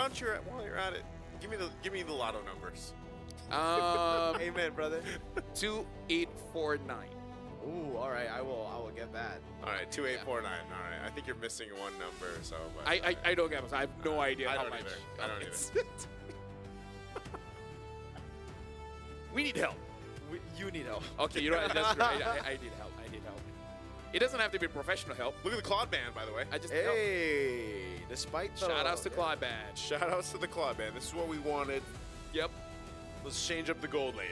Why don't you, while you're at it, give me the lotto numbers. Amen, brother. 2849. Ooh, all right. I will get that. All right, 2849. All right, I think you're missing one number. So, but, I don't get it. I have no idea I how don't much. either. I don't either. We need help. You need help. Okay, you know what? That's right. I need help. I need help. It doesn't have to be professional help. Look at the Claude Band, by the way. I just need help. Hey, despite the Shout outs to Claude Band. Shout outs to the Claude Band. This is what we wanted. Yep. Let's change up the gold lane.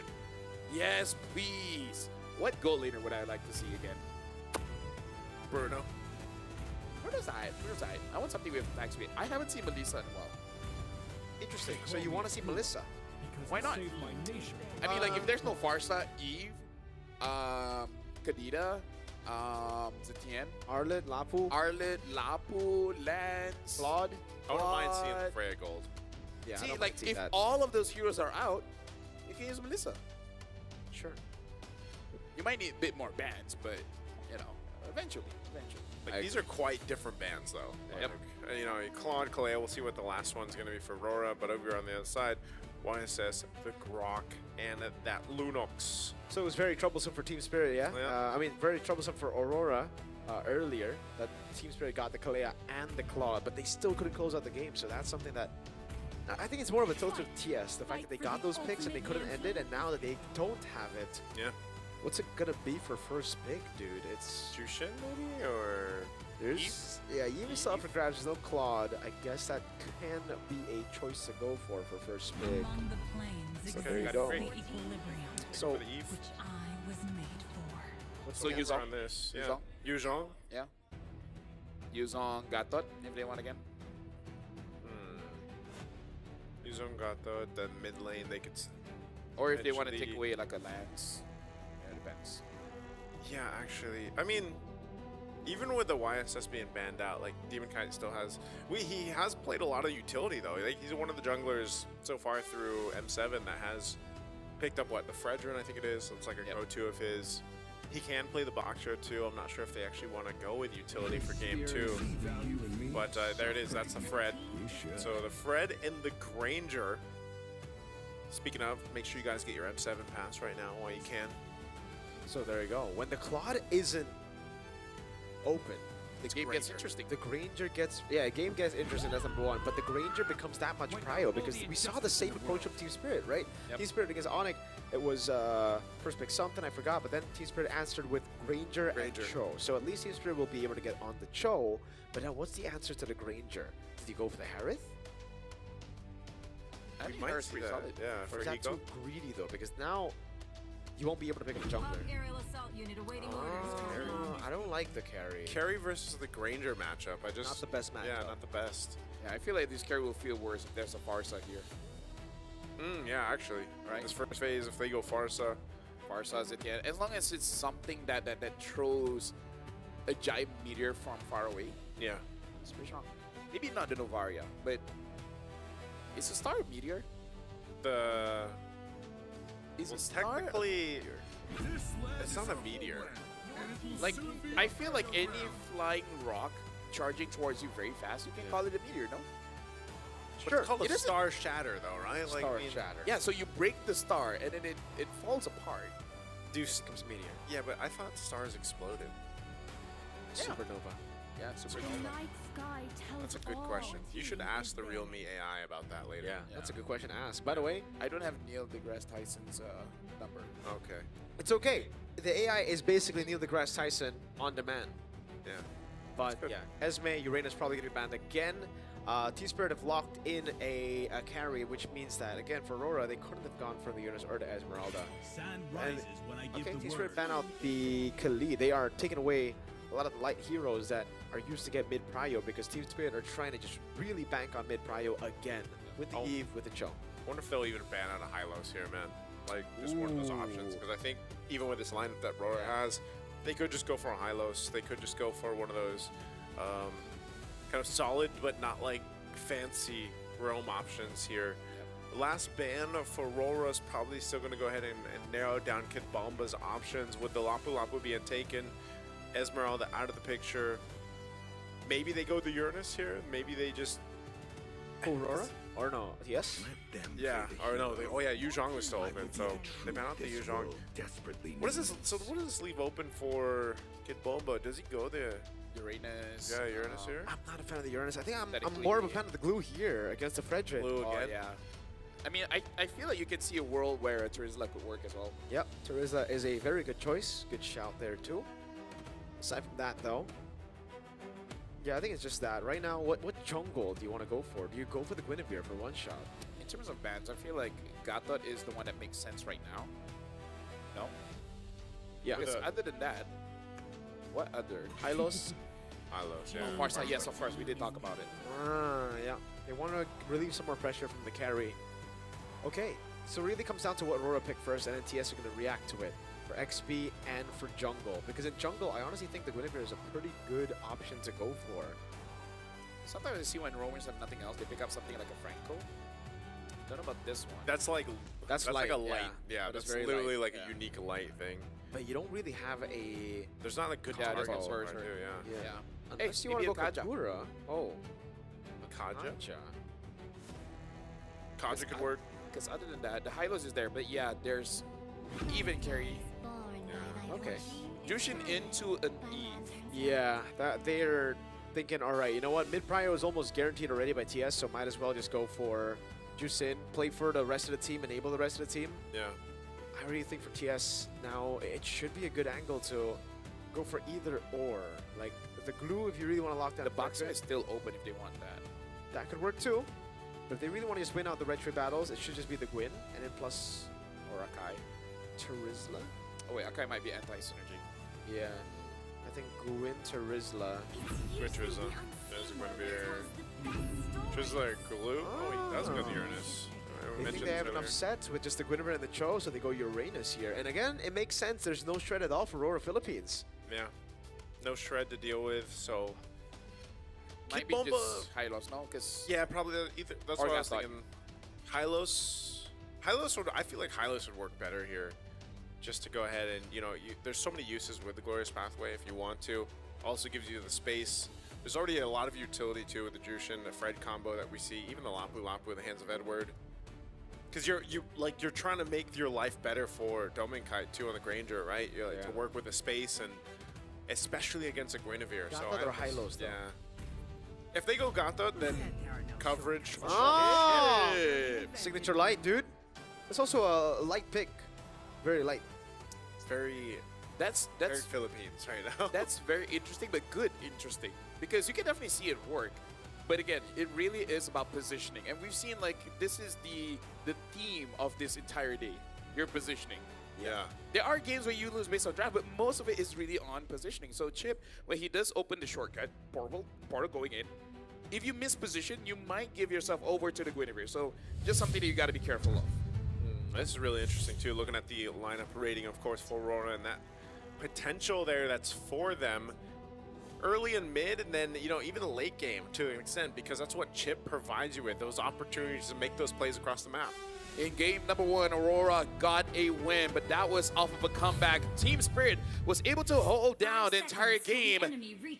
Yes, please. What gold laner would I like to see again? Bruno. Where's I? I want something with attack speed. I haven't seen Melissa in a while. Interesting. So you want to see Melissa? Why not? I mean, like, if there's no Farsa, Eve, Kadita, Zetienne, Arlet, Lapu, Lapu, Lance, Claude. I wouldn't mind seeing Freya Gold. Yeah, I See, don't like, mind seeing if that. all of those heroes are out, you can use Melissa. Sure. You might need a bit more bans, but, you know, eventually. Like, these are quite different bands, though. Yep. Like, you know, Claude, Kalea, we'll see what the last one's going to be for Aurora, but over here on the other side, YSS, the Grok, and that Lunox. So it was very troublesome for Team Spirit, yeah? Yeah. I mean, very troublesome for Aurora earlier, that Team Spirit got the Kalea and the Claude, but they still couldn't close out the game, so that's something that... I think it's more of a tilt of TS, the fact that they got those picks and they couldn't end it, and now that they don't have it, Yeah. what's it gonna be for first pick, dude? It's... Jushin, maybe? Or... There's... Yeah, Eve is up for grabs, there's no Claude. I guess that can be a choice to go for first pick. Among the planes So there you go. exists the equilibrium, So, For the Eve. which I was made for. what's So the use answer? on this. Yeah. Yuzong? Yuzong? Yeah. Yuzong Gatot, if they want again. Yuzong got the mid lane. They could... Or if they want to take Eventually- away like a Lance. Yeah, it depends. Yeah, actually. I mean, even with the YSS being banned out, like, Demon Kite still has... He has played a lot of utility, though. Like, he's one of the junglers so far through M7 that has picked up, what, the Fredrin, I think it is. So it's like a go-to of his. He can play the Boxer, too. I'm not sure if they actually want to go with utility for Game 2. But there it is. That's the Fred. So the Fred and the Granger. Speaking of, make sure you guys get your M7 pass right now while you can. So there you go. When the Claude isn't open, The game gets interesting. the Granger gets... Yeah, game gets interesting, that's number one. But the Granger becomes that much prio because we saw the same approach of Team Spirit, right? Yep. Team Spirit against Onyx, it was first pick something, I forgot. But then Team Spirit answered with Granger and Cho. So at least Team Spirit will be able to get on the Cho. But now what's the answer to the Granger? Did he go for the Harith? I We think might Harris see pretty that. solid. Yeah, Or for is that Hiko. too greedy though? Because now you won't be able to pick up a jungler. Aerial assault unit awaiting orders. I don't like the carry. Carry versus the Granger matchup. I just Not the best matchup. Yeah, not the best. Yeah, I feel like this carry will feel worse if there's a Farsa here. Yeah, actually. Right. This first phase, if they go Farsa, Farsa's it, yeah. As long as it's something that throws a giant meteor from far away, yeah. it's pretty strong. Maybe not the Novaria, but it's a star meteor. The Is well, a star technically, it's not a meteor. like I feel like any flying rock charging towards you very fast, you can call it a meteor, no? But it's called It a isn't- star shatter, though, right? Like, Star I mean, Shatter. Yeah, so you break the star and then it falls apart. Becomes meteor. Yeah, but I thought stars exploded. Yeah. Supernova. Yeah, The supernova. night sky tells That's a good all question. You should things ask the is real there. me AI about that later. Yeah, that's a good question to ask. By the way, I don't have Neil deGrasse Tyson's number. Okay. it's okay. The AI is basically Neil deGrasse Tyson on demand. Yeah. But good. yeah, Esme, Uranus probably getting banned again. Team Spirit have locked in a carry, which means that, again, for Aurora, they couldn't have gone for the Uranus or the Esmeralda. Sand rises when I give Okay, the Team word. Spirit ban out the Kali. They are taking away a lot of the light heroes that are used to get mid-prio because Team Spirit are trying to just really bank on mid-prio again with the Oh. Eve, with the Cho. Wonder if they'll even ban out a Hylos here, man. Like, just one of those options. Because I think even with this lineup that Aurora has, they could just go for a Hylos. They could just go for one of those kind of solid but not like fancy roam options here. Last ban for Aurora is probably still going to go ahead and narrow down Kid Bomba's options with the Lapu Lapu being taken, Esmeralda out of the picture. Maybe they go the Uranus here. Maybe they just Aurora? Or no? Yes? Yeah, or no, oh yeah, Yuzhong was still open, so they banned out the Yuzhong. What is this? So what does this leave open for Kid Bomba? Does he go there? Uranus. Yeah, Uranus here. I'm not a fan of the Uranus. I think I'm Aesthetically, more of a fan of the glue here against the Frederick. Blue Oh, again. yeah. I mean, I feel like you can see a world where a Terizla could work as well. Yep, Terizla is a very good choice. Good shout there too. Aside from that though, yeah, I think it's just that. Right now, what jungle do you want to go for? Do you go for the Guinevere for one shot? In terms of bans, I feel like Gatot is the one that makes sense right now. No? Yeah. Because other than that, what other? Hylos. Hylos, yeah. Oh, Farsight, yes, of course, we did talk about it. Yeah. They want to relieve some more pressure from the carry. Okay, so it really comes down to what Aurora picked first, and then TS are going to react to it for XP and for jungle. Because in jungle, I honestly think the Guinevere is a pretty good option to go for. Sometimes I see when roamers have nothing else, they pick up something like a Franco. Don't know about this one. That's like That's like a light, light. yeah. Yeah, That is that's very literally light, like yeah. a unique light thing. But you don't really have a... There's not a good Yeah, target there's no for it, version. too, yeah. Yeah. Yeah. Unless Hey, you want to maybe go a Kaja. Kakura. Oh. Kaja? Kaja. Kaja could work. Because other than that, the Hylos is there, but yeah, there's even carry. Okay. Jushin into an Eve. Yeah, that they're thinking, all right, you know what? Mid-prio is almost guaranteed already by TS, so might as well just go for Juicin, play for the rest of the team, enable the rest of the team. Yeah. I really think for TS now, it should be a good angle to go for either or. Like, the glue, if you really want to lock down The box Frederick, is still open if they want that. that could work too. But if they really want to just win out the red trade battles, it should just be the Gwyn, and then plus Or Akai. Terizla. Oh wait, Akai might be anti-synergy. Yeah, I think Gwyn, Terizla. With Trizla. There's going to be Trizla glue. Oh, he does go to Uranus. They think they have enough sets with just the Guinevere and the Cho, so they go Uranus here. And again, it makes sense. There's no shred at all for Aurora Philippines. Yeah. No shred to deal with, so. Might Keep be Bomba. just Hylos, no? Because Yeah, probably either. That's Or what I was Gaslight. thinking. Hylos would. I feel like Hylos would work better here. Just to go ahead and, you know, there's so many uses with the Glorious Pathway if you want to. Also gives you the space. There's already a lot of utility too with the Jushin, the Fred combo that we see, even the Lapu Lapu, the Hands of Edward. Because you're trying to make your life better for Dominkite too on the Granger, right? You're like, Yeah. to work with the space and especially against a Guinevere. So Gatot or Hylos, though? yeah. If they go Gatot, then coverage. Oh! Shit. Signature light, dude. It's also a light pick. Very light. It's very that's Philippines right now. that's very interesting, but good interesting. Because you can definitely see it work. But again, it really is about positioning. And we've seen like this is the theme of this entire day. Your positioning. yeah. There are games where you lose based on draft, but most of it is really on positioning. So Chip, when he does open the shortcut, portal going in, if you miss position, you might give yourself over to the Guinevere. So just something that you got to be careful of. This is really interesting too, looking at the lineup rating, of course, for Aurora and that potential there that's for them early and mid, and then, you know, even the late game to an extent, because that's what Chip provides you with, those opportunities to make those plays across the map. In game number 1, Aurora got a win, but that was off of a comeback. Team Spirit was able to hold down the entire game.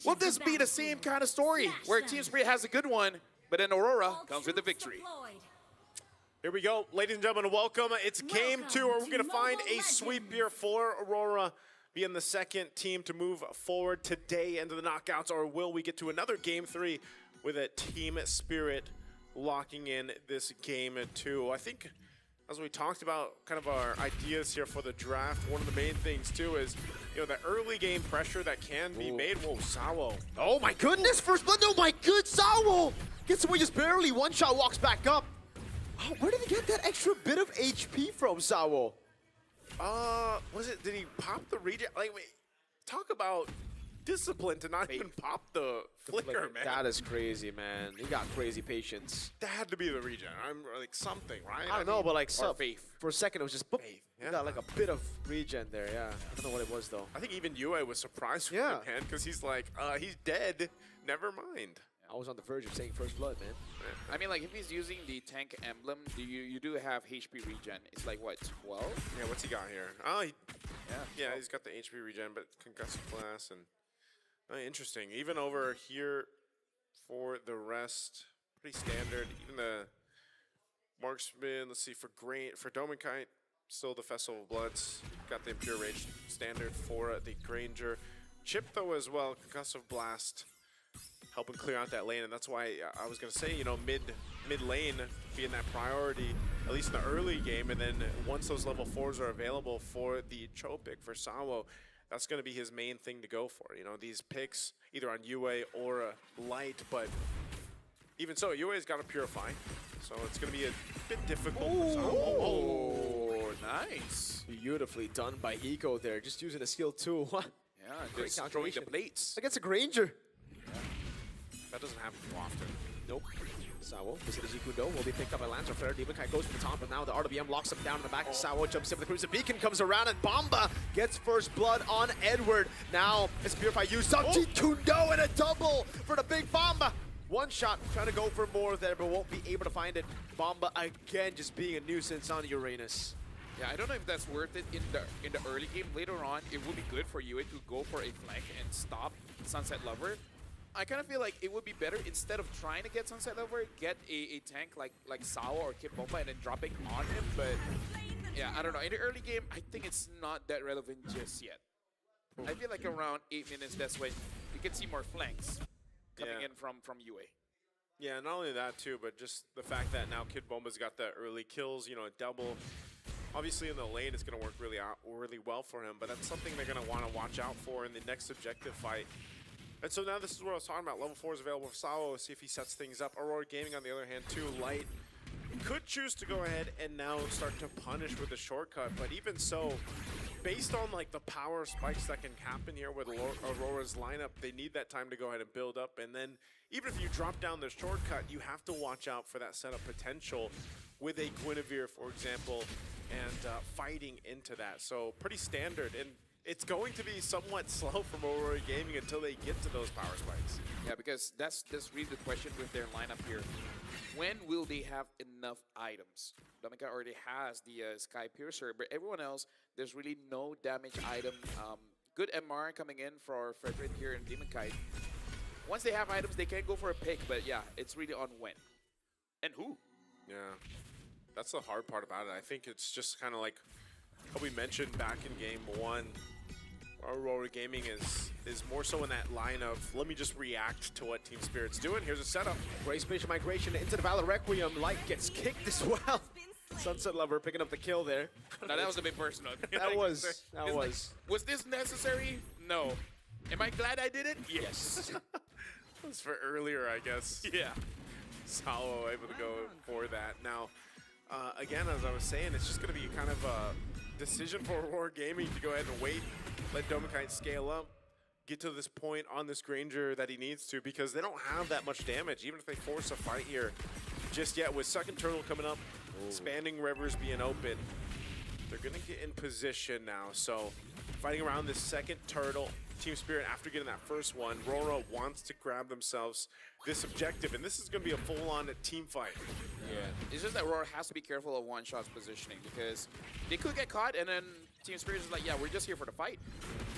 Will this be the same kind of story where Team Spirit has a good one, but then Aurora comes with the victory? Here we go, ladies and gentlemen, welcome. It's game 2, where we're going to find a sweep here for Aurora, being the second team to move forward today into the knockouts, or will we get to another game 3 with a Team Spirit locking in this game 2? I think, as we talked about kind of our ideas here for the draft, one of the main things too is, you know, the early game pressure that can be made. Whoa, Sawo. Oh my goodness, first blood. Oh my good, Sawo gets away just barely. One shot, walks back up. Oh, where did he get that extra bit of HP from, Sawo? Was it, did he pop the regen? Like, wait, talk about discipline to not even pop the flicker, man. That is crazy, man. He got crazy patience. That had to be the regen. I'm like something, right? I don't know, but like Faith. for a second, it was just boop. Faith, He yeah. got like a bit of regen there, yeah. I don't know what it was, though. I think even Yue was surprised with Yeah. him, man, because he's like, he's dead. Never mind. I was on the verge of saying first blood, man. I mean, like, if he's using the tank emblem, you do have HP regen. It's like, what, 12? Yeah, what's he got here? Oh, yeah, 12. he's got the HP regen, but concussive class and interesting. Even over here for the rest pretty standard. Even the marksman, let's see, for Dominkite, still the Festival of Bloods. Got the Impure Rage standard for the Granger. Chip, though, as well, Concussive Blast, helping clear out that lane. And that's why I was going to say, you know, mid lane being that priority, at least in the early game. And then once those level 4s are available for the Cho pick for Sawo, that's going to be his main thing to go for. You know, these picks either on UA or Light, but even so, UA's got to Purify. So it's going to be a bit difficult for Sawo. Oh, nice. Beautifully done by Hiko there, just using a skill too. Yeah, just throwing the calculation. plates. Against a Granger. That doesn't happen too often. Nope. Sawo, visit the Zikundo, will be picked up by Lancer Flare. Demonkai goes for the top, but now the RWM locks him down in the back. Sawo jumps in with the Cruiser Beacon, comes around, and Bomba gets first blood on Edward. Now it's Purify used up. Zikundo and a double for the big Bomba. One shot, trying to go for more there, but won't be able to find it. Bomba again just being a nuisance on Uranus. Yeah, I don't know if that's worth it in the early game. Later on, it would be good for UA to go for a flank and stop Sunset Lover. I kind of feel like it would be better, instead of trying to get Sunset Lover, get a tank like Sawa or Kid Bomba and then dropping on him. But yeah, I don't know. In the early game, I think it's not that relevant just yet. I feel like around 8 minutes, that's when you can see more flanks coming in from UA. Yeah, not only that too, but just the fact that now Kid Bomba's got the early kills, you know, a double. Obviously in the lane, it's going to work really well for him, but that's something they're going to want to watch out for in the next objective fight. And so now this is what I was talking about. Level 4 is available for Sawo. See if he sets things up. Aurora Gaming, on the other hand, too, Light could choose to go ahead and now start to punish with a shortcut. But even so, based on like the power spikes that can happen here with Aurora's lineup, they need that time to go ahead and build up. And then even if you drop down the shortcut, you have to watch out for that setup potential with a Guinevere, for example, and fighting into that. So pretty standard. And it's going to be somewhat slow from Aurora Gaming until they get to those power spikes. Yeah, because that's really the question with their lineup here. When will they have enough items? Dominica already has the Sky Piercer, but everyone else, there's really no damage item. Good MR coming in for Frederick here in Demon Kite. Once they have items, they can go for a pick, but yeah, it's really on when. And who? Yeah, that's the hard part about it. I think it's just kind of like how we mentioned back in game 1. Aurora Gaming is more so in that line of, let me just react to what Team Spirit's doing. Here's a setup. Great spatial migration into the Valor Requiem. Light gets kicked as well. Sunset Lover picking up the kill there. No, that was a bit personal. That was. Like, was this necessary? No. Am I glad I did it? Yes. That's for earlier, I guess. Yeah. Sawo able to go for that. Now, again, as I was saying, it's just going to be kind of a decision for Aurora Gaming to go ahead and wait, let Dominkite scale up, get to this point on this Granger that he needs to, because they don't have that much damage, even if they force a fight here just yet. With second turtle coming up, expanding rivers being open, they're going to get in position now. So fighting around this second turtle, Team Spirit, after getting that first one, Aurora wants to grab themselves this objective, and this is going to be a full-on team fight. Yeah, it's just that Aurora has to be careful of one-shot's positioning, because they could get caught, and then Team Spirit is like, yeah, we're just here for the fight.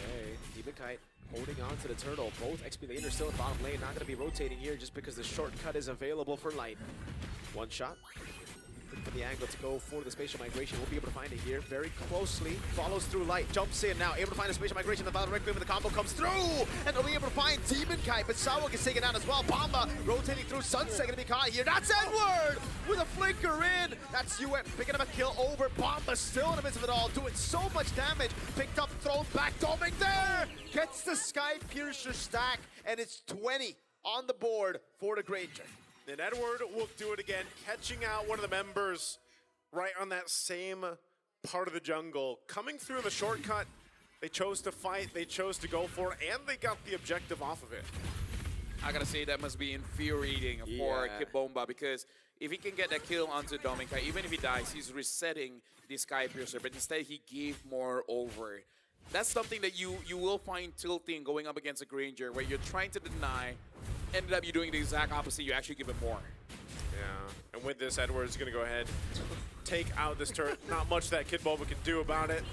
Okay, Demonkite holding on to the turtle. Both XP laners still in bottom lane, not going to be rotating here just because the shortcut is available for Light. One shot. For the angle to go for the spatial migration. We'll be able to find it here very closely. Follows through Light, jumps in now, able to find a spatial migration. The Valor Requiem with the combo comes through, and they'll be able to find Demon Kite, but Sawo gets taken out as well. Bomba rotating through Sunset, gonna be caught here. That's Edward with a flicker in. That's UN picking up a kill over. Bomba still in the midst of it all, doing so much damage. Picked up, thrown back. Dominic there gets the Sky Piercer stack, and it's 20 on the board for the Granger. Then Edward will do it again, catching out one of the members right on that same part of the jungle. Coming through the shortcut, they chose to fight, they chose to go for it, and they got the objective off of it. I gotta say, that must be infuriating for Kid Bomba, because if he can get that kill onto Dominica, even if he dies, he's resetting the Sky Piercer, but instead he gave more over. That's something that you will find tilting going up against a Granger, where you're trying to deny, ended up you doing the exact opposite, you actually give it more. Yeah, and with this, Edward's gonna go ahead, take out this turret. Not much that Kid Bomba can do about it.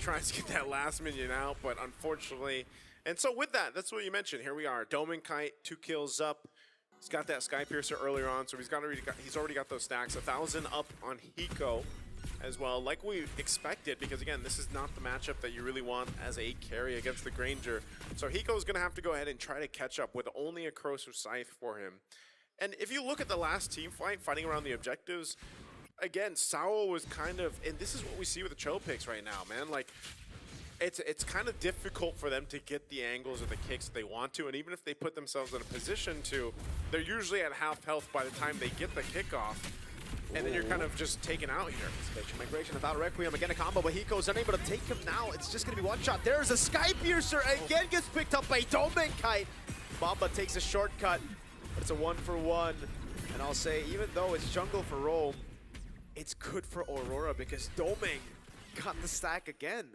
Tries to get that last minion out, but unfortunately. And so with that, that's what you mentioned. Here we are, Dominkite, 2 kills up. He's got that Sky Piercer earlier on, so he's already got those stacks. 1,000 up on Hiko as well, like we expected, because again, this is not the matchup that you really want as a carry against the Granger. So Hiko's gonna have to go ahead and try to catch up with only a Corrosive Scythe for him. And if you look at the last team fight, fighting around the objectives, again, Sao was kind of, and this is what we see with the Cho picks right now, man. Like, it's kind of difficult for them to get the angles or the kicks that they want to, and even if they put themselves in a position to, they're usually at half health by the time they get the kickoff. And then you're kind of just taken out here. Spatial migration without Requiem. Again, a combo, but Hiko's unable to take him now. It's just going to be one shot. There's a Sky Piercer. Again, gets picked up by Domenkite. Mamba takes a shortcut, but it's a 1-for-1. And I'll say, even though it's jungle for Rome, it's good for Aurora because Domeng got the stack again.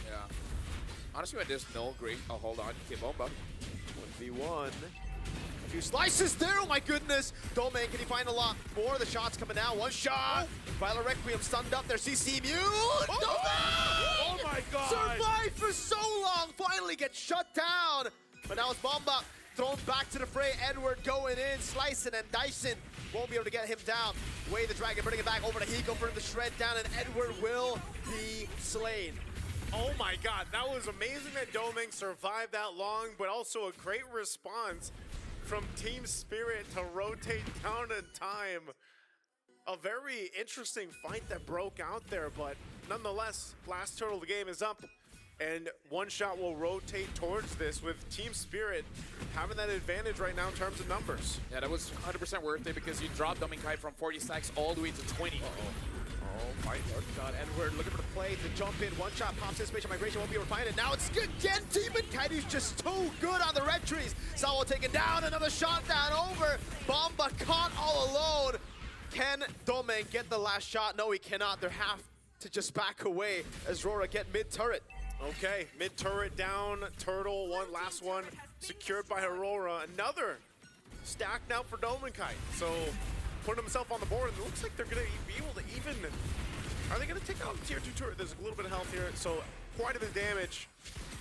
Yeah. Honestly, there's no great. Oh, hold on. Kibomba. 1v1. A few slices there, oh my goodness! Domeng, can he find a lot more? The shots coming down, one shot! Violet Requiem stunned up there, CC Mute! Domeng! Oh my god! Survived for so long, finally gets shut down! But now it's Bomba thrown back to the fray, Edward going in, slicing, and Dyson won't be able to get him down. Way the Dragon, bringing it back over to Hiko for him to shred down, and Edward will be slain. Oh my god, that was amazing that Domeng survived that long, but also a great response from Team Spirit to rotate down in time. A very interesting fight that broke out there, but nonetheless, last turtle of the game is up, and one shot will rotate towards this with Team Spirit having that advantage right now in terms of numbers. Yeah, that was 100% worth it because you dropped Domenkite from 40 stacks all the way to 20. Oh my god, Edward looking for the play to jump in. One shot pops in, spatial migration won't be able to find it. Now it's again Demonkite who's just too good on the red trees. Sawo taken down, another shot down over. Bomba caught all alone. Can Domeng get the last shot? No, he cannot. They have to just back away as Aurora get mid-turret. Okay, mid-turret down, Turtle, last one secured by Aurora. Another stack now for Domenkite. So putting himself on the board, and it looks like they're going to be able to even... Are they going to take out tier 2 turret? There's a little bit of health here, so quite a bit of damage,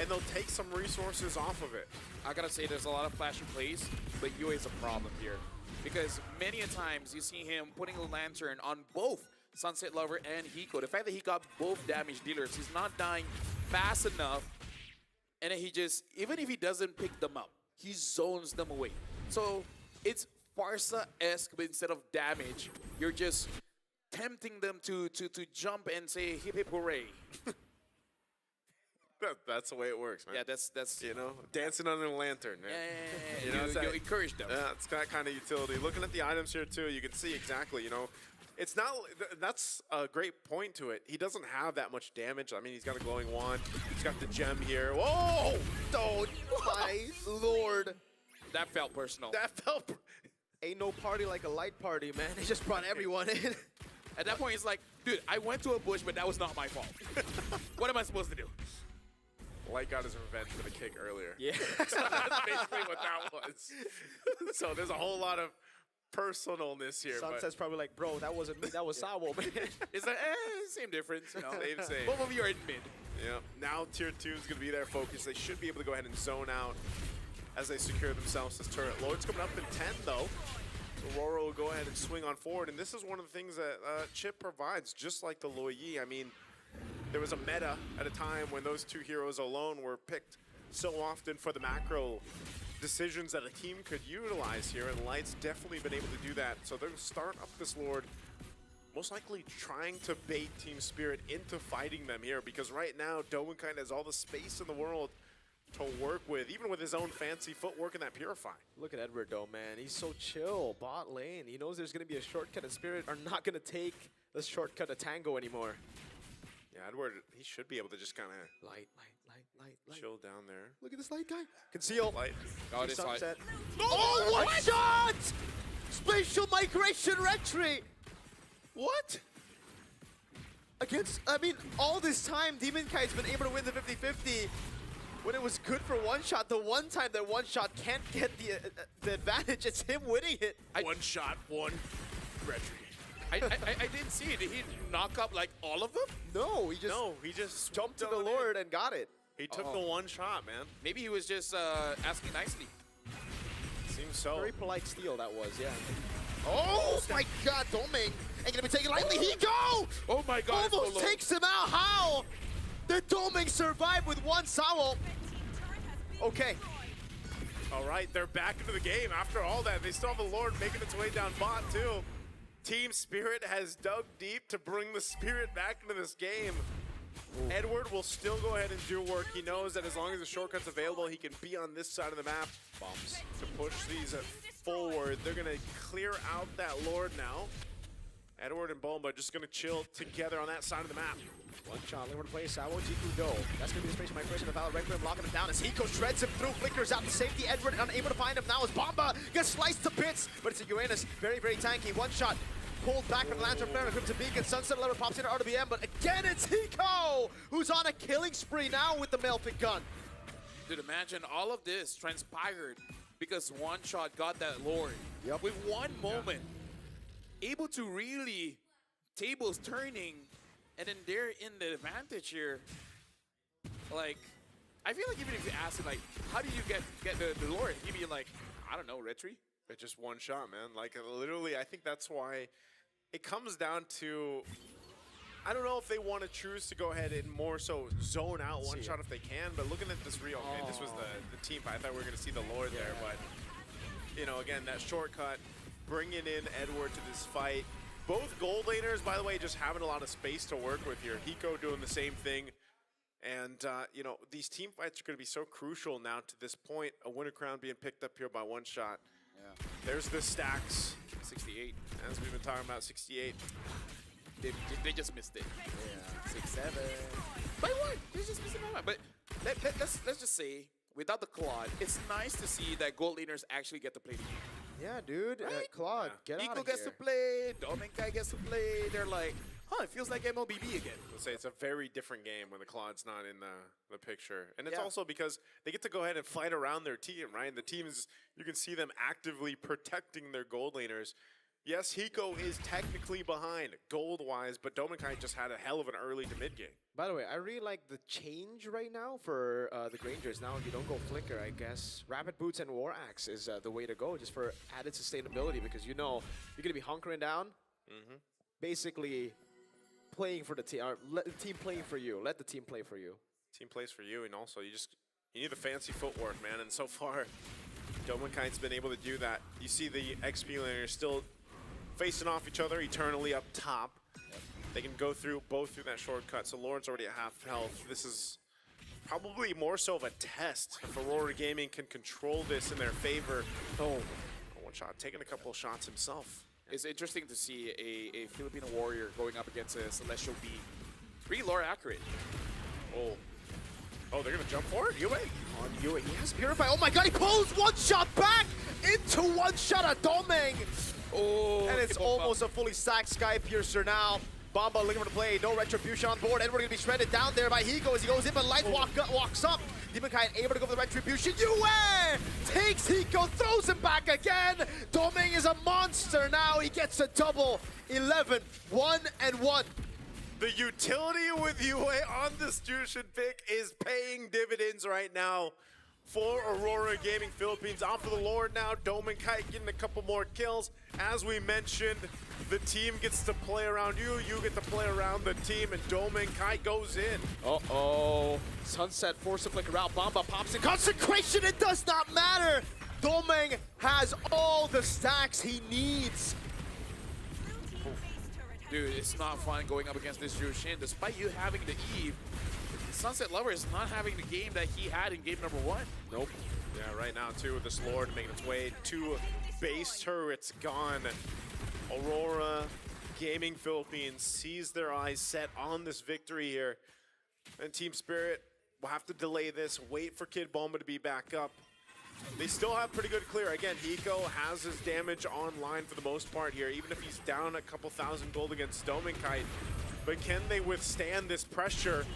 and they'll take some resources off of it. I gotta say, there's a lot of flashy plays, but Yue is a problem here. Because many a times you see him putting a lantern on both Sunset Lover and Hiko. The fact that he got both damage dealers, he's not dying fast enough, and then he just, even if he doesn't pick them up, he zones them away. So it's Farsa-esque, but instead of damage, you're just tempting them to jump and say hip hip hooray. That's the way it works, man. Yeah, that's you know, dancing under the lantern, man. yeah, You know, you encourage them. Yeah, it's that kind of utility. Looking at the items here too, you can see exactly, you know, it's not, that's a great point to it. He doesn't have that much damage. I mean, he's got a glowing wand. He's got the gem here. Whoa! Oh my lord. That felt personal. That felt... Ain't no party like a light party, man. They just brought everyone in. At that point, it's like, dude, I went to a bush, but that was not my fault. What am I supposed to do? Light got his revenge for the kick earlier. Yeah. That's basically what that was. So there's a whole lot of personalness here. Sunset's probably like, bro, that wasn't me, that was Sawo, man. It's like, same difference. You know? Same. Both of you are in mid. Yeah. Now tier 2 is going to be their focus. They should be able to go ahead and zone out as they secure themselves this turret. Lord's coming up in 10, though. So Aurora will go ahead and swing on forward. And this is one of the things that Chip provides, just like the Loyi. I mean, there was a meta at a time when those two heroes alone were picked so often for the macro decisions that a team could utilize here, and Light's definitely been able to do that. So they're going to start up this Lord, most likely trying to bait Team Spirit into fighting them here, because right now, Domenkite has all the space in the world to work with, even with his own fancy footwork in that Purify. Look at Edward though, man. He's so chill. Bot lane. He knows there's going to be a shortcut, and Spirit are not going to take the shortcut to Tango anymore. Yeah, Edward, he should be able to just kind of Light. chill down there. Look at this light guy. Conceal. Light. Oh, this light. Sunset. Oh, one shot! Spatial migration retreat. What? Against, I mean, all this time, Demonkite's been able to win the 50-50 when it was good for one shot. The one time that one shot can't get the advantage, it's him winning it. One shot, one retreat. I didn't see it. Did he knock up like all of them? No, he just jumped to the swooped on Lord in. and got it. He took the one shot, man. Maybe he was just asking nicely. Seems Seems so. Very polite steal that was, yeah. Oh my God, Doming ain't gonna be taken lightly. He go! Oh my God, Almost takes him out. How? The Doming survived with one Sao. Okay. All right, they're back into the game. After all that, they still have the Lord making its way down bot too. Team Spirit has dug deep to bring the Spirit back into this game. Ooh. Edward will still go ahead and do work. He knows that as long as the shortcut's available, he can be on this side of the map. Bombs to push these forward. They're gonna clear out that Lord now. Edward and Bomba just gonna chill together on that side of the map. One shot, looking to play Sao Jiku Do. That's going to be the space for migration of Valor Red Grim locking him down as Hiko shreds him through, flickers out to safety. Edward unable to find him now as Bomba gets sliced to bits, but it's a Uranus, very, very tanky. One shot, pulled back from the Lantern Flare, Crimson Beacon, Sunset Lever pops into RWM, but again it's Hiko, who's on a killing spree now with the Melfic gun. Dude, imagine all of this transpired because one shot got that Lord. Yep. With one moment, able to really, tables turning, and then they're in the advantage here. Like, I feel like even if you ask him, like, how do you get the Lord? He'd be like, I don't know, Retry. It's just one shot, man. Like, literally, I think that's why it comes down to, I don't know if they want to choose to go ahead and more so zone out one shot if they can, but looking at this reel, okay, this was the team fight. I thought we were going to see the Lord there, but, you know, again, that shortcut, bringing in Edward to this fight. Both gold laners, by the way, just having a lot of space to work with here. Hiko doing the same thing. And, you know, these team fights are going to be so crucial now to this point. A winner crown being picked up here by one shot. Yeah. There's the stacks. 68. As we've been talking about, 68. They just missed it. Yeah. 6-7. By one. They just missed it by one. But let's just say, without the Claude, it's nice to see that gold laners actually get to play the game. Yeah, dude. Right? Claude, get out Nico of gets here. to play, Dominkai gets to play. They're like, huh, it feels like MLBB again. Let's say it's a very different game when the Claude's not in the picture. And it's also because they get to go ahead and fight around their team, right? And the teams, you can see them actively protecting their gold laners. Yes, Hiko is technically behind gold-wise, but Dominkai just had a hell of an early to mid game. By the way, I really like the change right now for the Grangers. Now, if you don't go Flicker, I guess Rapid Boots and War Axe is the way to go, just for added sustainability, because you know you're going to be hunkering down, basically playing for the team, or let the team play for you. Let the team play for you. Team plays for you, and also you need the fancy footwork, man. And so far, Dominkai's been able to do that. You see the XP laners still facing off each other eternally up top. They can go through both through that shortcut. So Lawrence already at half health. This is probably more so of a test if Aurora Gaming can control this in their favor. Oh, one shot, taking a couple of shots himself. It's interesting to see a Filipino warrior going up against a Celestial B. Pretty lore accurate. Oh, they're gonna jump for it? Yue? On Yue, he has Purify. Oh my god, he pulls one shot back into one shot at Doming. Oh, And it's almost a fully stacked Sky Piercer now. Bomba looking for the play, no retribution on board. Edward gonna be shredded down there by Hiko as he goes in, but Light walks up. Demonkai able to go for the retribution. Yue takes Hiko, throws him back again. Doming is a monster now. He gets a double. 11, 1-1. The utility with Yue on this Jushin pick is paying dividends right now for Aurora Gaming Philippines. Off of the Lord now, Dominkai getting a couple more kills. As we mentioned, the team gets to play around you, you get to play around the team, and Dominkai goes in. Uh-oh. Sunset force to flicker out. Bomba pops in. Consecration, it does not matter. Doming has all the stacks he needs. Dude, it's not fun going up against this Jushin. Despite you having the Eve, Sunset Lover is not having the game that he had in game number 1. Nope. Yeah, right now, too, with this Lord making its way to base turrets gone. Aurora Gaming Philippines sees their eyes set on this victory here. And Team Spirit will have to delay this, wait for Kid Bomba to be back up. They still have pretty good clear. Again, Hiko has his damage online for the most part here, even if he's down a couple thousand gold against Dominkai. But can they withstand this pressure?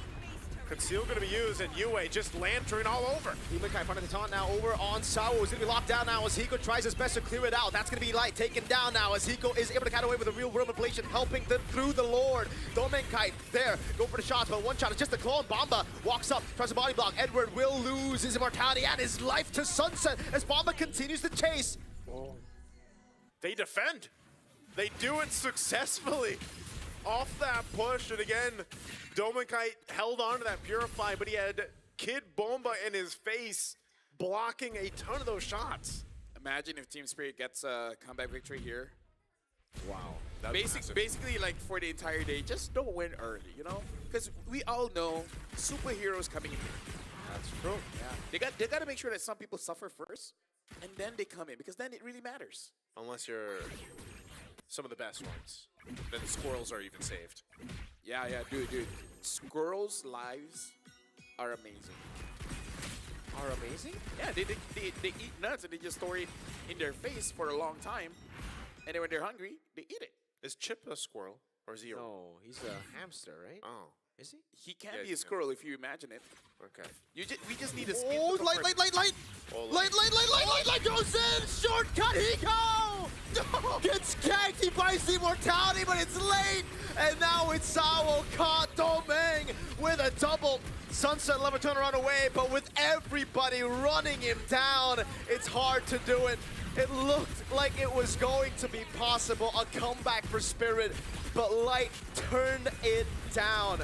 Conceal going to be used, and Yue just lantern all over. Imakai front of the taunt now over on Sao. Is going to be locked down now as Hiko tries his best to clear it out. That's going to be Light taken down now as Hiko is able to cut away with a real world manipulation, helping them through the Lord. Domenkai there, go for the shots, but one shot is just a clone. Bamba walks up, tries a body block. Edward will lose his immortality and his life to sunset as Bamba continues to chase. They defend. They do it successfully. Off that push, and again, Domenkai held on to that Purify, but he had Kid Bomba in his face, blocking a ton of those shots. Imagine if Team Spirit gets a comeback victory here. Wow. Massive. Basically, like for the entire day, just don't win early, you know? Because we all know superheroes coming in here. That's true. Yeah. They got to make sure that some people suffer first, and then they come in, because then it really matters. Unless you're some of the best ones. Then the squirrels are even saved. Yeah, dude. Squirrels' lives are amazing. Are amazing? Yeah, they eat nuts and they just store it in their face for a long time. And then when they're hungry, they eat it. Is Chip a squirrel? Or is he a... No, he's a hamster, right? Oh, Is he? He can Yeah, be yeah. a squirrel if you imagine it. okay. We just need a speed. Oh, light! Oh, Light goes in! Shortcut, Hiko! Gets ganked, he buys the immortality, but it's late! And now it's Sao caught Domeng with a double. Sunset Lover turnaround away, but with everybody running him down, it's hard to do it. It looked like it was going to be possible, a comeback for Spirit, but Light turned it down.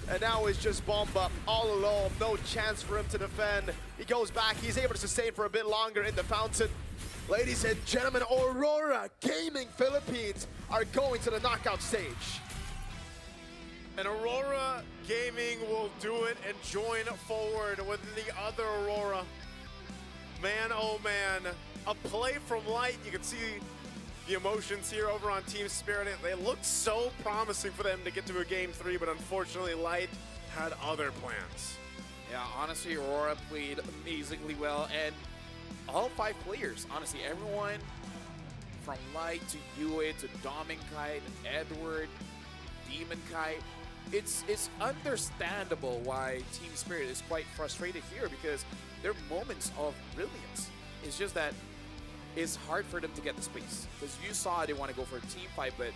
And now it's just Bomba all alone, no chance for him to defend. He goes back, he's able to sustain for a bit longer in the fountain. Ladies and gentlemen, Aurora Gaming Philippines are going to the knockout stage. And Aurora Gaming will do it and join forward with the other Aurora. Man, oh man, a play from Light. You can see the emotions here over on Team Spirit. They looked so promising for them to get to a Game 3, but unfortunately Light had other plans. Yeah, honestly, Aurora played amazingly well, and all 5 players, honestly, everyone from Light to Yue to Domenkai, Edward, Demonkai, it's understandable why Team Spirit is quite frustrated here because there are moments of brilliance. It's just that it's hard for them to get the space because you saw they want to go for a team fight, but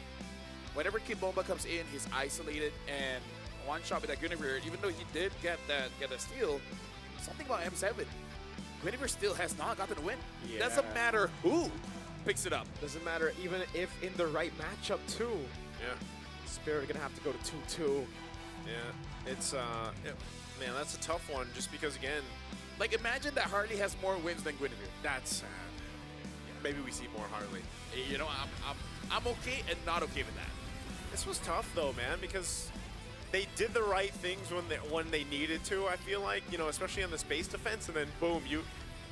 whenever Kid Bomba comes in, he's isolated and one shot with that Guinevere. Even though he did get a steal, something about M7, Guinevere still has not gotten a win. Yeah. Doesn't matter who picks it up. Doesn't matter even if in the right matchup too. Yeah. Spirit are gonna have to go to 2-2. Yeah, it's, man, that's a tough one just because, again, Like, imagine that Harley has more wins than Guinevere. that's sad. Maybe we see more Harley. You know, I'm okay and not okay with that. This was tough though, man, because they did the right things when they needed to. I feel like, you know, especially on the space defense, and then boom,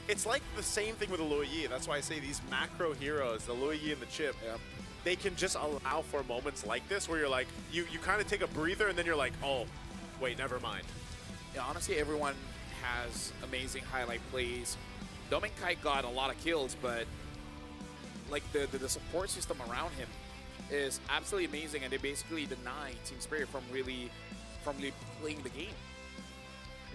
it's like the same thing with the Lui Yi. That's why I say these macro heroes, the Lui Yi and the Chip, they can just allow for moments like this where you're like, you kind of take a breather and then you're like, oh, wait, never mind. Yeah, honestly, everyone has amazing highlight plays. Domenkai got a lot of kills, but like the support system around him is absolutely amazing, and they basically deny Team Spirit from really playing the game.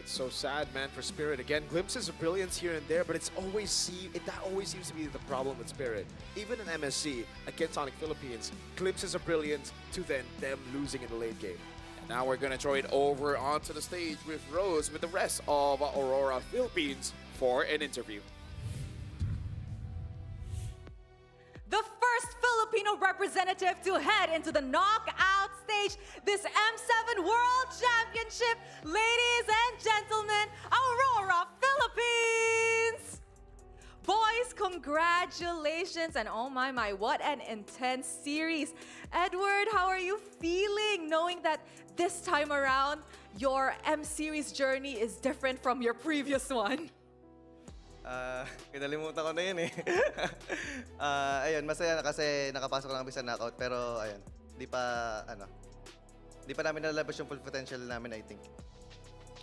It's so sad, man, for Spirit. Again, glimpses of brilliance here and there, but that always seems to be the problem with Spirit. Even in MSC against Sonic Philippines, glimpses of brilliance to then them losing in the late game. And now we're gonna throw it over onto the stage with Rose with the rest of Aurora Philippines for an interview. The first Filipino representative to head into the knockout stage this M7 World Championship, ladies and gentlemen, Aurora Philippines! Boys, congratulations, and oh my, what an intense series. Edward, how are you feeling knowing that this time around, your M-Series journey is different from your previous one? Kinalimutan ko na yun eh. Ayun, masaya na kasi nakapasok lang kami sa knockout, pero ayun, di pa namin nalabas yung full potential namin, I think.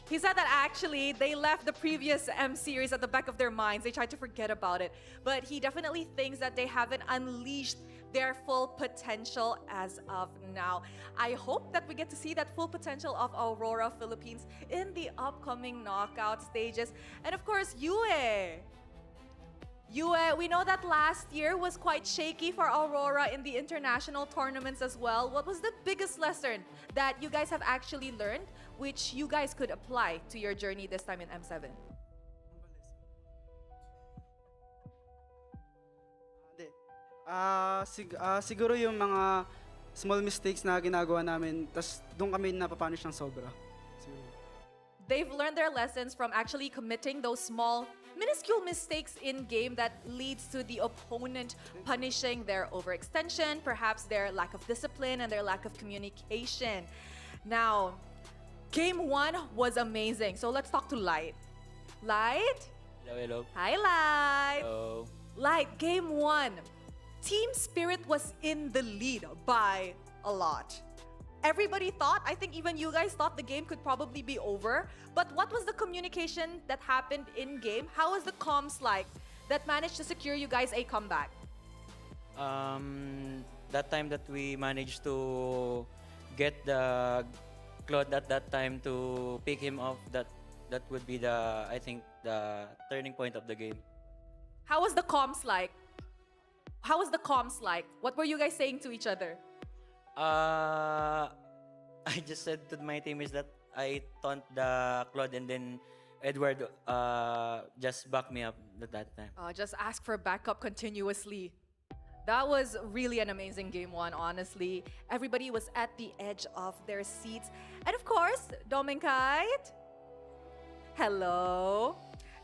He said that actually they left the previous M-Series at the back of their minds. They tried to forget about it. But he definitely thinks that they haven't unleashed their full potential as of now. I hope that we get to see that full potential of Aurora Philippines in the upcoming knockout stages. And of course, Yue. Yue, we know that last year was quite shaky for Aurora in the international tournaments as well. What was the biggest lesson that you guys have actually learned, which you guys could apply to your journey this time in M7? Siguro yung mga small mistakes na ginagawa namin, tas doon kami napapunish ng sobra. Siguro. They've learned their lessons from actually committing those small, minuscule mistakes in game that leads to the opponent punishing their overextension, perhaps their lack of discipline and their lack of communication. Now, game 1 was amazing. So let's talk to Light. Light? Hello, hello. Hi, Light. Hello. Light, game 1. Team Spirit was in the lead by a lot. Everybody thought, I think even you guys thought the game could probably be over. But what was the communication that happened in game? How was the comms like that managed to secure you guys a comeback? That time that we managed to get the Claude at that time to pick him off, that would be I think the turning point of the game. How was the comms like? How was the comms like? What were you guys saying to each other? I just said to my teammates that I taunt the Claude and then Edward just backed me up at that time. Just ask for backup continuously. That was really an amazing game 1, honestly. Everybody was at the edge of their seats. And of course, Dominkite. Hello.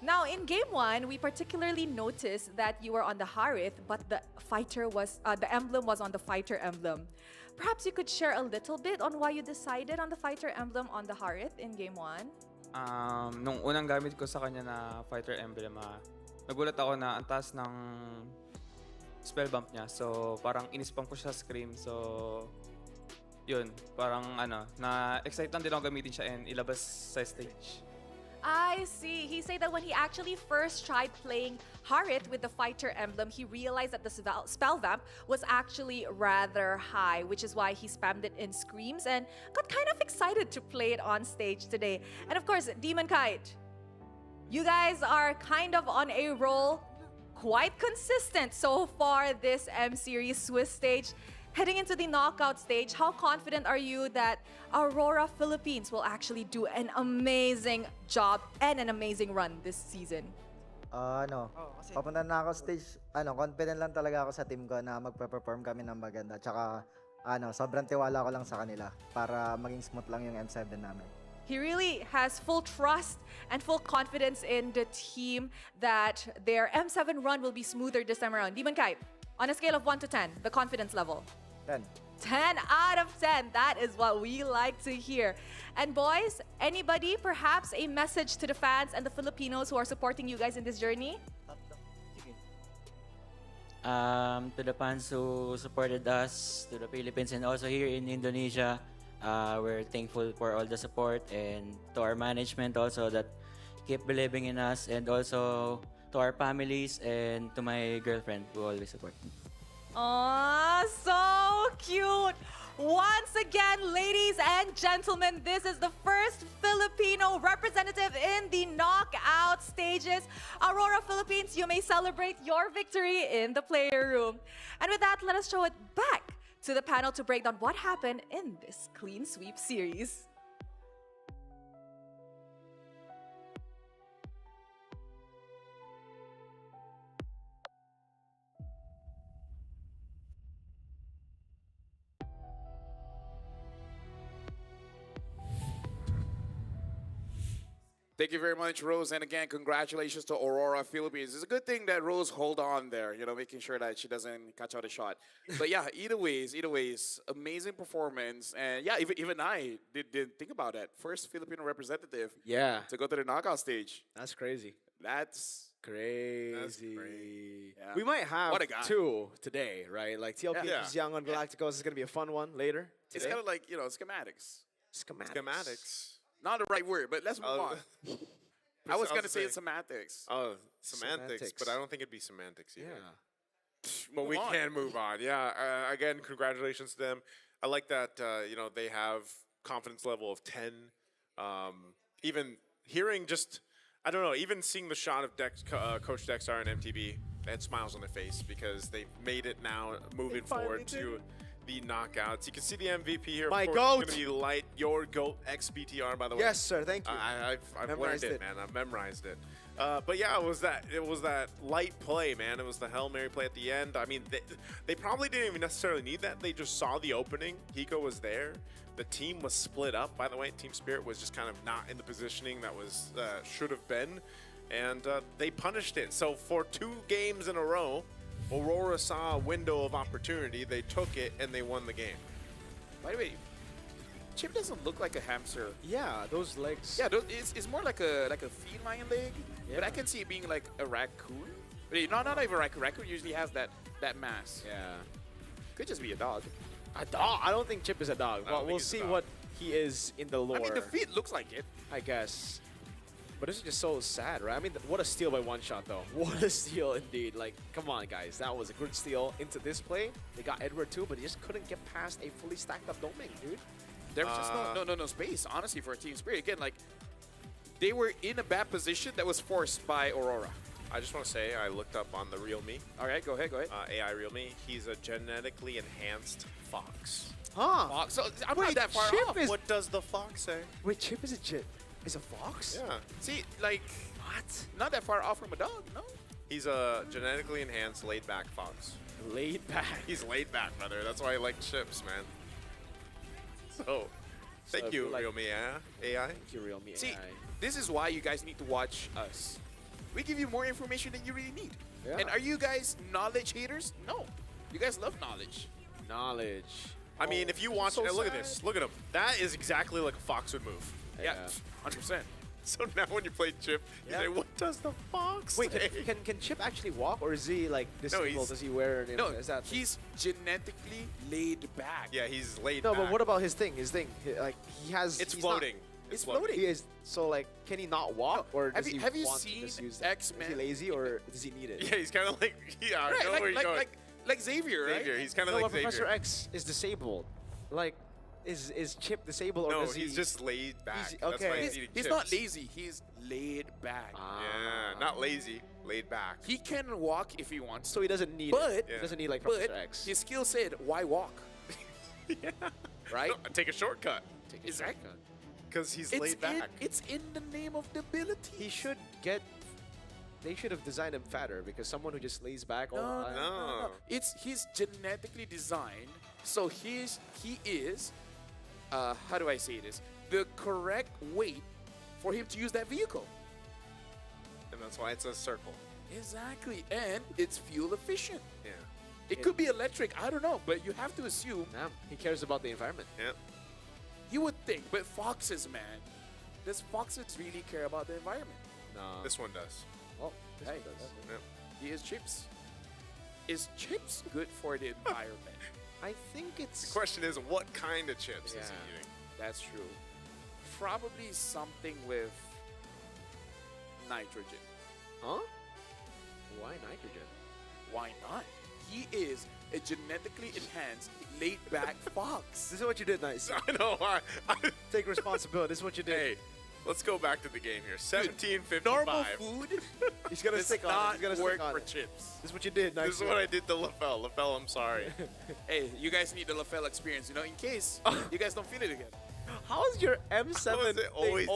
Now, in game 1, we particularly noticed that you were on the Harith, but the emblem was on the fighter emblem. Perhaps you could share a little bit on why you decided on the fighter emblem on the Harith in game 1? Nung unang gamit ko sa kanya na fighter emblem, nagulat ako na ang taas ng spell bump niya. So, parang inispam ko siya sa scream. So, yun. Parang na-excite lang din ako gamitin siya and ilabas sa stage. I see. He said that when he actually first tried playing Harith with the fighter emblem, he realized that the spell vamp was actually rather high, which is why he spammed it in screams and got kind of excited to play it on stage today. And of course, Demon Kite, you guys are kind of on a roll, quite consistent so far this M-Series Swiss stage. Heading into the knockout stage, how confident are you that Aurora Philippines will actually do an amazing job and an amazing run this season? Papunta na ako stage, confident lang talaga ako sa team ko na magpe-perform kami ng maganda. Tsaka, sobrang tiwala ko lang sa kanila para maging smooth lang yung M7 namin. He really has full trust and full confidence in the team that their M7 run will be smoother this time around. Demon Kite, on a scale of 1 to 10, the confidence level? 10. 10 out of 10. That is what we like to hear. And boys, anybody, perhaps a message to the fans and the Filipinos who are supporting you guys in this journey? To the fans who supported us, to the Philippines, and also here in Indonesia, we're thankful for all the support, and to our management also that keep believing in us, and also to our families and to my girlfriend who always support me. Aw, so cute! Once again, ladies and gentlemen, this is the first Filipino representative in the knockout stages. Aurora Philippines, you may celebrate your victory in the player room. And with that, let us show it back to the panel to break down what happened in this clean sweep series. Thank you very much, Rose. And again, congratulations to Aurora Philippines. It's a good thing that Rose hold on there, making sure that she doesn't catch out a shot. But yeah, either ways, amazing performance. And yeah, even I didn't think about it. First Filipino representative to go to the knockout stage. That's crazy. That's crazy. That's great. Yeah. We might have What a guy. 2 today, right? Like TLP Yeah. is young on Galacticos is going to be a fun one later. It's kind of like, schematics. Schematics. Not the right word, but let's move on. I was going to say it's semantics. Oh, semantics, but I don't think it'd be semantics either. Yeah. But we Move on. can move on. Yeah. Again, congratulations to them. I like that. They have confidence level of 10. Even hearing I don't know. Even seeing the shot of Coach Dexar and MTB, they had smiles on their face because they've made it now, moving forward to the knockouts. You can see the MVP here. My of course, goat. It's going to be Light, your GOAT XBTR, by the way. Yes, sir. Thank you. I've learned Memorized it, it. man. I've memorized it. But yeah, it was that light play, man. It was the Hail Mary play at the end. I mean, they probably didn't even necessarily need that. They just saw the opening. Hiko was there. The team was split up, by the way. Team Spirit was just kind of not in the positioning that was should have been, and they punished it. So for 2 games in a row, Aurora saw a window of opportunity. They took it and they won the game. By the way, Chip doesn't look like a hamster. Yeah, those legs. Yeah, it's more like a feline leg. Yeah. But I can see it being like a raccoon. But not even a raccoon. Raccoon usually has that mass. Yeah. Could just be a dog. A dog? I don't think Chip is a dog. I don't But think we'll he's a see dog. what he is in the lore. I mean, the feet looks like it. I guess. But this is just so sad, right? I mean, what a steal by one shot, though. What a steal indeed. Like, come on, guys. That was a good steal into this play. They got Edward too, but he just couldn't get past a fully stacked up doming, dude. There was just no space, honestly, for Team Spirit. Again, like, they were in a bad position that was forced by Aurora. I just want to say I looked up on the Real Me. All right, go ahead. AI Real Me. He's a genetically enhanced fox. Huh? Fox. So I'm Wait, not that far Chip off. is- What does the fox say? Wait, Chip is a fox? Yeah. See, like, What? not that far off from a dog, no? He's a genetically enhanced laid-back fox. Laid back. He's laid back, brother. That's why I like chips, man. So, thank if you, you like- Real Me AI. Thank you, Real Me See, AI. this is why you guys need to watch us. We give you more information than you really need. Yeah. And are you guys knowledge haters? No. You guys love knowledge. Knowledge. I mean, if you watch, so look at sad. this. Look at him. That is exactly like a fox would move. Yeah, 100%. So now when you play Chip, you Yeah. say, what does the fox Wait, say? can Chip actually walk, or is he like disabled? he's- Does he wear? No, is that he's genetically laid back. Yeah, he's laid no? back. But what about his thing? His thing, like he has. It's he's not- floating. It's floating. floating. He is. So like, can he not walk, or Have does you- he have you want to seen just use that? X-Men? Is he lazy, or does he need it? Yeah, he's kind of like, yeah, I Right, know where you're going. like Xavier, right? Xavier, he's kind of No, like but Professor Xavier. X is disabled. Like, is Chip disabled, or No, does he? he's just laid back. He's- That's why okay. he's eating He's chips. not lazy. He's laid back. Yeah, not lazy, laid back. He can walk if he wants to. So he doesn't need. But- it. Yeah. He doesn't need like But Professor X. his skill said, why walk? Yeah. Right? No, take a shortcut. Take a Exactly. shortcut. Because he's It's laid back. it's in the name of the ability. He should get. They should have designed him fatter, because someone who just lays back all the time. No. He's genetically designed, so he is how do I say this? The correct weight for him to use that vehicle. And that's why it's a circle. Exactly, and it's fuel efficient. Yeah. It could be electric, I don't know, but you have to assume Damn, he cares about the environment. Yeah. you would think. But foxes, man, does foxes really care about the environment? No. This one does. Oh, this Hey, one does. Yeah. he is chips. Is chips good for the environment? I think The it's. question is, what kind of chips is he Yeah. eating? That's true. Probably something with nitrogen. Huh? Why nitrogen? Why not? He is a genetically enhanced, laid-back fox. This is what you did, Nice. I know. Take responsibility. This is what you did. Hey, let's go back to the game here. 17:55. Normal food He's gonna does stick on it. not He's gonna work stick on for it. chips. This is what you did, Nice. This is what I did to LaFell. LaFell, I'm sorry. Hey, you guys need the LaFell experience, in case you guys don't feel it again. How is your M7 How is it thing always